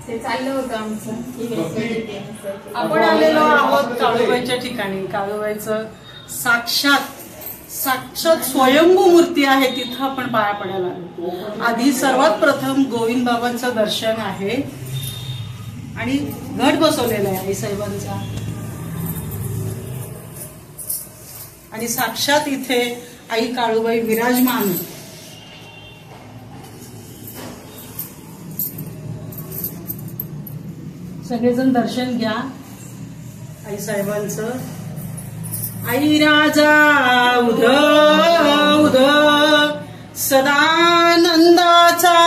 ते चाललं होतं आमचं. आपण आलेलो आहोत काळूबाईच्या ठिकाणी. काळूबाईचं साक्षात स्वयंभू मूर्ती आहे, तिथं आपण पाया पडायला आलो. आधी सर्वात प्रथम गोविंद बाबांचं दर्शन आहे आणि घट बसवलेला आहे आईसाहेबांचा आणि साक्षात इथे आई काळूबाई विराजमान. सगळेजण दर्शन घ्या आईसाहेबांचं. आई राजा उध उध सदानंदाचा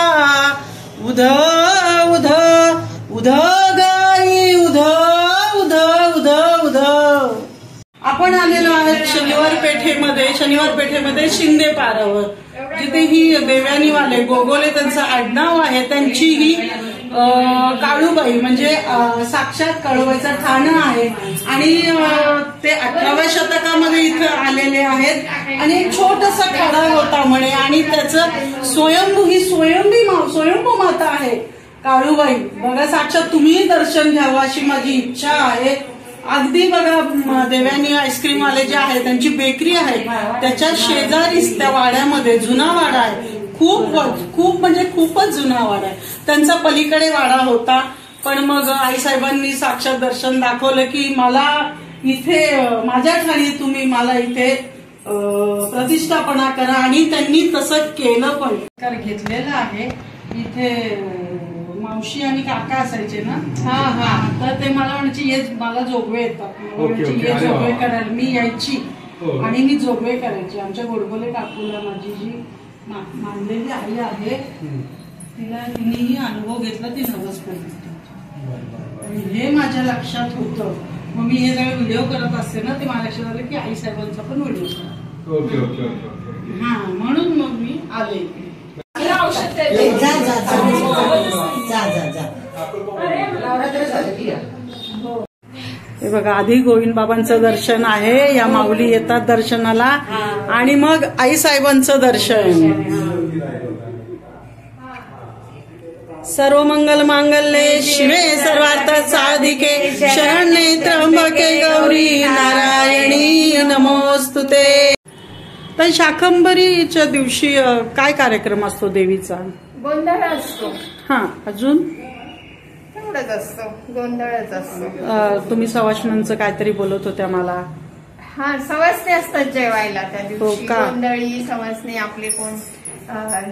उध उध उध गाई उध उध उध उध. आपण आलेलो आहोत शनिवार पेठेमध्ये शिंदे पारावर, जिथे ही देव्यानीवाले गोगोले त्यांचं आडनाव आहे. त्यांची ही काळूबाई म्हणजे साक्षात काळूबाईचं ठाणं आहे आणि ते 18व्या शतकामध्ये इथं आलेले आहेत आणि एक छोटासा खडा होता म्हणे आणि त्याचं स्वयंभू माता आहे काळूबाई. बघा साक्षात तुम्ही दर्शन घ्यावं अशी माझी इच्छा आहे. अगदी बघा देव्यानी आईस्क्रीम वाले जे आहे त्यांची बेकरी आहे, त्याच्या शेजारीच त्या वाड्यामध्ये जुना वाडा आहे. खूप म्हणजे खूपच जुना वाडा आहे. त्यांचा पलीकडे वाडा होता. पण मग आईसाहेबांनी साक्षात दर्शन दाखवलं की मला इथे माझ्या ठाणी तुम्ही मला इथे प्रतिष्ठापना करा आणि त्यांनी तसं केलं पण. घेतलेलं आहे इथे मावशी आणि काका असायचे ना. हा तर ते मला म्हणायचे मला जोगवे येतात, ये जोगवे करायला मी यायची आणि मी जोगवे करायचे. आमच्या गोडबोले काकूला माझी जी मानलेली आई आहे तिनेही अनुभव घेतला, ती नवस पडली. हे माझ्या लक्षात होतं. मग मी हे सगळे व्हिडिओ करत असते ना, ते माझ्या लक्षात आलं की आई साहेबांचा पण व्हिडिओ करा. हा म्हणून मग मी आले. हे बघा आधी गोविंद बाबांचं दर्शन आहे. या माऊली येतात दर्शनाला आणि मग आई साहेबांचं दर्शन. सर्व मंगल मांगल्ये शिवे सर्वार्थ साधिके शरण्ये त्र्यंबके गौरी नारायणी नमोस्तुते. तर शाकंभरीच्या दिवशी काय कार्यक्रम असतो देवीचा? गोंधळ असतो. हा अजून तेवढंच असतो, गोंधळच असतो. तुम्ही सवाष्णांचं काहीतरी बोलत होत्या मला. हा सवासणी असतात जेवायला त्या दिवशी. गोंधळी सवासणी आपले कोण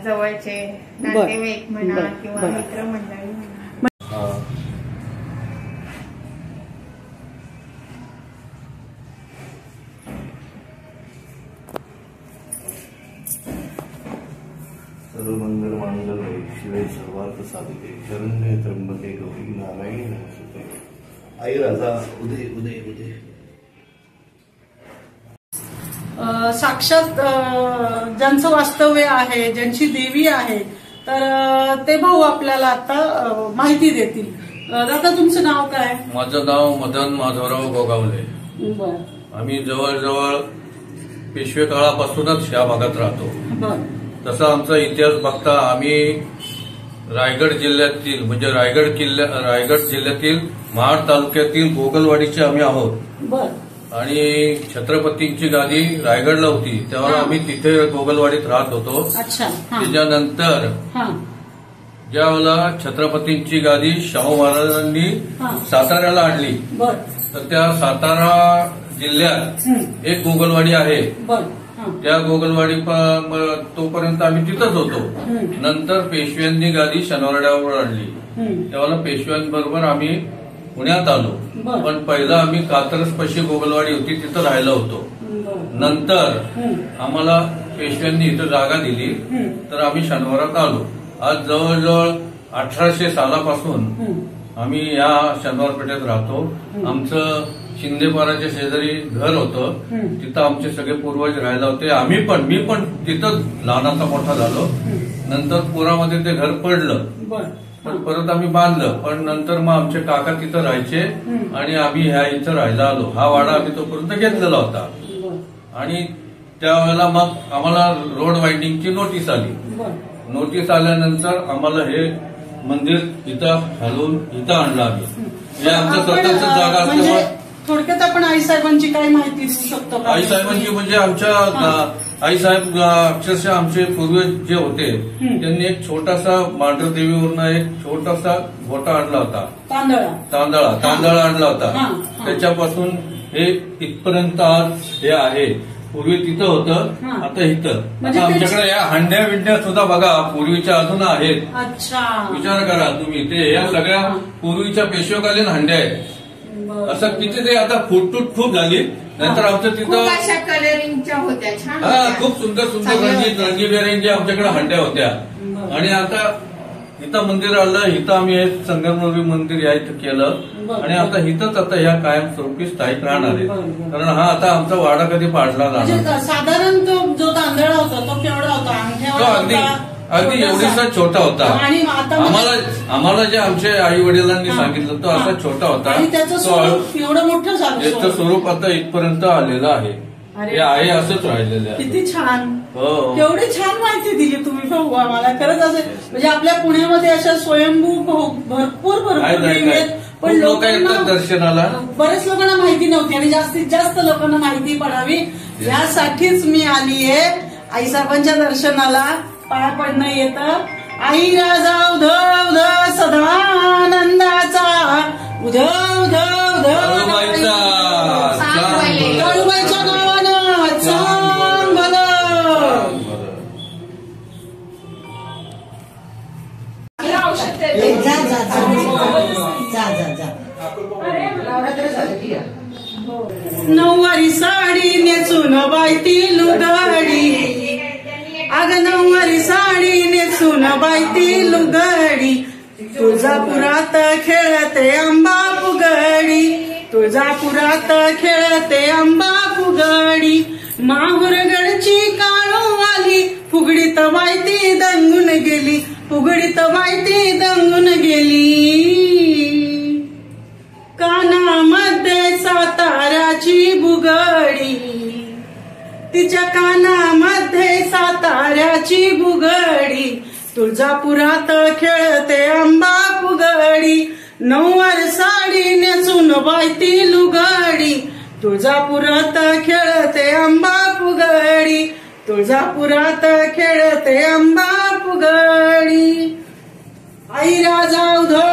जवळचे नातेवाईक म्हणा किंवा मित्रमंडळी म्हणा. सर्वमंगल मांगल्ये शिवे सर्वार्थ साधिके शरण्ये त्र्यंबके गौरी नारायणी नमोस्तुते. आई राजा उदय उदय उदय. साक्षात ज्यांचं वास्तव्य आहे, ज्यांची देवी आहे, तर ते भाऊ आपल्याला आता माहिती देतील. दादा तुमचं नाव काय? माझं नाव मदन माधवराव गोगावले. बर. आम्ही जवळजवळ पेशवे काळापासूनच या भागात राहतो. बर. तसा आमचा इतिहास बघता आम्ही रायगड जिल्ह्यातील म्हणजे रायगड जिल्ह्यातील महाड तालुक्यातील गोगलवाडीचे आम्ही आहोत. बर. आणि छत्रपतींची गादी रायगडला होती तेव्हा आम्ही तिथे गोगलवाडीत राहत होतो. अच्छा. त्याच्यानंतर ज्या वेळेला छत्रपतींची गादी शाहू महाराजांनी साताऱ्याला आणली, तर त्या सातारा जिल्ह्यात एक गोगलवाडी आहे. त्या गोगलवाडी तोपर्यंत आम्ही तिथंच होतो. नंतर पेशव्यांनी गादी शनिवारवाड्यावर आणली, तेव्हा पेशव्यांबरोबर आम्ही पुण्यात आलो. पण पहिला आम्ही कात्रजपाशी गोगलवाडी होती तिथं राहिलो होतो. नंतर आम्हाला पेशव्यांनी इथं जागा दिली तर आम्ही शनिवारात आलो. आज जवळजवळ 1800 सालापासून आम्ही या शनिवार पेठेत राहतो. आमचं शिंदेपाराच्या शेजारी घर होतं, तिथं आमचे सगळे पूर्वज राहायला होते. मी पण तिथं लहानाचा मोठा झालो. नंतर पुरामध्ये ते घर पडलं, पण परत आम्ही बांधलं. पण नंतर मग आमचे काका तिथं राहायचे आणि आम्ही ह्या इथं राहायला आलो. हा वाडा आम्ही तोपर्यंत घेतलेला होता. आणि त्यावेळेला मग आम्हाला रोड वाइंडिंगची नोटीस आली. नोटीस आल्यानंतर आम्हाला हे मंदिर इथं हलवून इथं आणलं आम्ही. हे आमचं स्वतःच जागा असल्यामुळे. थोडक्यात आपण आईसाहेबांची काय माहिती देऊ शकतो? आईसाहेबांची म्हणजे आमच्या आईसाहेब अक्षरशः आमचे पूर्वज जे होते त्यांनी एक छोटासा मांढरदेवीवरनं एक छोटासा घोटा आणला होता. तांदळा आणला होता. त्याच्यापासून हे इथपर्यंत आज हे आहे. पूर्वी तिथं होतं, आता इथं. आता आमच्याकडे या हंड्या विंड्या सुद्धा बघा पूर्वीच्या अजून आहेत. विचार करा तुम्ही, ते या सगळ्या पूर्वीच्या पेशवेकालीन हंड्या आहेत. असं किती ते आता फुटतूट खूप झाली. नंतर आमचं तिथं अशा कलरिंगच्या होत्या छान. खूप सुंदर सुंदर रंगीबेरंगी आमच्याकडे हंड्या होत्या. आणि आता इथं मंदिर आलं, इथं आम्ही एक संगमरवरी मंदिर या इथं केलं आणि आता इथंच आता ह्या कायमस्वरूपी स्थायिक राहणार आहे. कारण हा आता आमचा वाडा कधी पाडला जाणार. साधारण तो जो तांदळा होता तो केवढा होता? अगदी एवढीसा छोटा होता. आणि आम्हाला जे आमच्या आई वडिलांनी सांगितलं तो असा छोटा होता. एवढं मोठं झालं. याचं स्वरूप आता इथपर्यंत आलेलं आहे. हे आहे असंच राहिलेलं आहे. किती छान. केवढी छान माहिती दिली तुम्ही भाऊ आम्हाला. खरंच असं म्हणजे आपल्या पुण्यामध्ये अशा स्वयंभू भरपूर पण लोक येतात दर्शनाला. बरेच लोकांना माहिती नव्हती आणि जास्तीत जास्त लोकांना माहिती पडावी यासाठीच मी आलीये आईसाहेबांच्या दर्शनाला. पाया पडणं येतं. आई राजा उधव ध सदानंदाचा उधव धव काळूबाईच्या नावानं चांग भलं. नऊवारी साडी नेसून बायती लुगडी. अग नऊवारी साडी नेसून बायती लुगडी. तुळजापुरात खेळते अंबा फुगडी. तुळजापुरात खेळते अंबा फुगडी. माहुरगडची काळू आली फुगडीत बायती दंगून गेली. फुगडीत बायती दंगून गेली. कानामध्ये साताऱ्याची बुगडी. तिच्या कानामध्ये साताऱ्याची बुगडी. तुळजापुरात खेळते अंबा फुगडी. नऊवार साडी नेसून बायती लुगडी. तुळजापुरात खेळते अंबा फुगडी. तुळजापुरात खेळते अंबा फुगडी. आई राजा उधव